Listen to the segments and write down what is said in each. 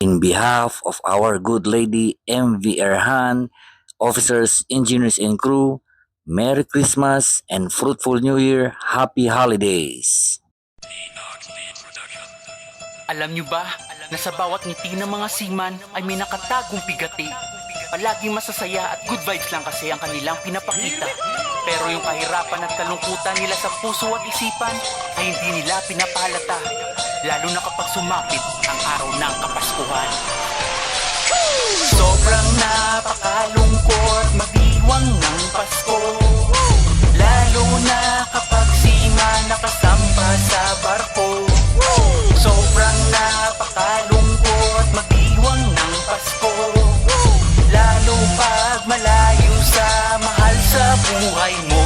In behalf of our good lady MV Erhan, officers, engineers, and crew, Merry Christmas and fruitful New Year. Happy Holidays! Alam nyo ba na sa bawat ngiti ng mga seaman ay may nakatagong bigati? Palaging masasaya at good vibes lang kasi ang kanilang pinapakita. Pero yung kahirapan at kalungkutan nila sa puso at isipan ay hindi nila pinapahalata. Lalo na kapag sumapit ang araw ng Kapaskuhan. Sobrang napakalungkot magdiwang ng Pasko, lalo na kapag seaman nakasampa sa barko. Sobrang napakalungkot magdiwang ng Pasko, lalo pag malayo sa mahal sa buhay mo.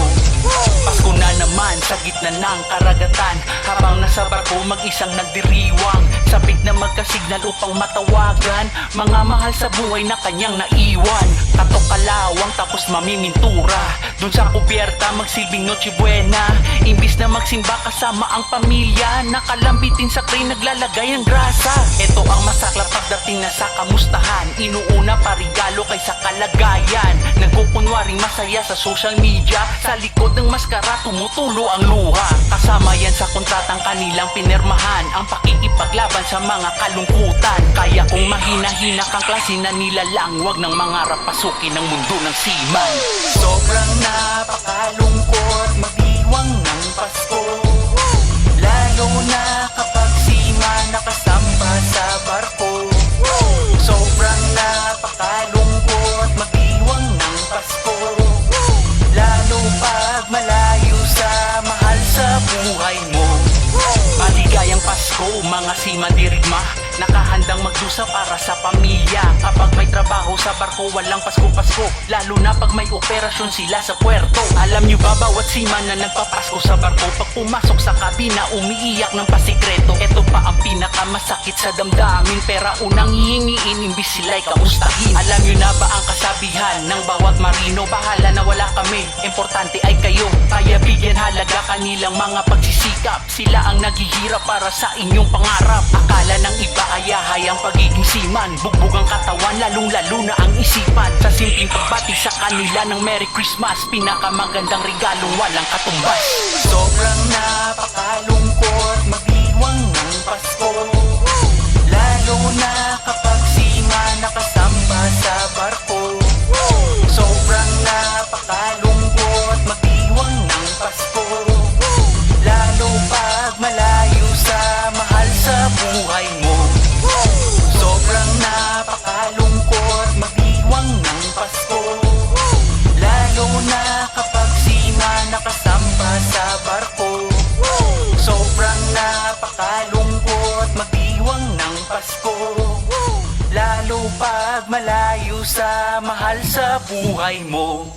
Pasko na naman sa gitna ng karagatan, habang nasa barko mag-isang nagdiriwang, sabik na magkasignal upang matawagan mga mahal sa buhay na kanyang naiwan. Tatok kalawang tapos mamimintura, dun sa kubierta magsilbing Noche Buena. Imbis na magsimba kasama ang pamilya, nakalambitin sa crane naglalagay ng grasa. Ito ang masakla pagdating na sa kamustahan, inuuna pa regalo kaysa kalagayan. Nagkukunwaring masaya sa social media, sa likod ng maskara tumutulo ang luha. Kasama yan sa kontratang kanilang pinirmahan, ang pakikipaglaban sa mga kalungkutan. Kaya kung mahina-hina kang klase na nilalang, wag nang mangarap pasukin ang mundo ng seaman. Sobrang napakalungkot magdiwang ng Pasko, lalo na kapag seaman nakasampa sa barko. Sobrang napakalungkot magdiwang ng Pasko, lalo pag malayo sa mahal sa buhay mo. Maligayang Pasko mga seaman dirigma, nakahandang magdusa para sa pamilya. Kapag may trabaho sa barko walang Pasko-Pasko, lalo na pag may operasyon sila sa puerto. Alam nyo ba bawat seaman na nagpapasko sa barko, pag pumasok sa kabina umiiyak ng pasikreto. Ito pa ang pinakamasakit sa damdamin, pera unang hihingiin imbis sila'y kamustahin. Alam nyo na ba ang kasabihan ng bawat marino, bahala na wala kami, importante ay kayo. Kaya bigyan halaga kanilang mga pagsisikap, sila ang naghihirap para sa inyong pangarap. Akala ng iba ay hayang pagiging seaman, bugbog ang katawan lalong lalo na ang isipan. Sa simpleng pagbati sa kanila ng Merry Christmas, pinakamagandang regalong walang katumbas. Sobrang napakalungkot magdiwang ng Pasko, lalo na kapag seaman nakasampa sa barko. Sobrang napakalungkot magdiwang ng Pasko, lalo pag malayo sa mahal sa buhay mo. Sobrang napakalungkot magdiwang ng Pasko, lalo na kapag seaman nakasampa sa barko. Sobrang napakalungkot magdiwang ng Pasko, lalo pag malayo sa mahal sa buhay mo.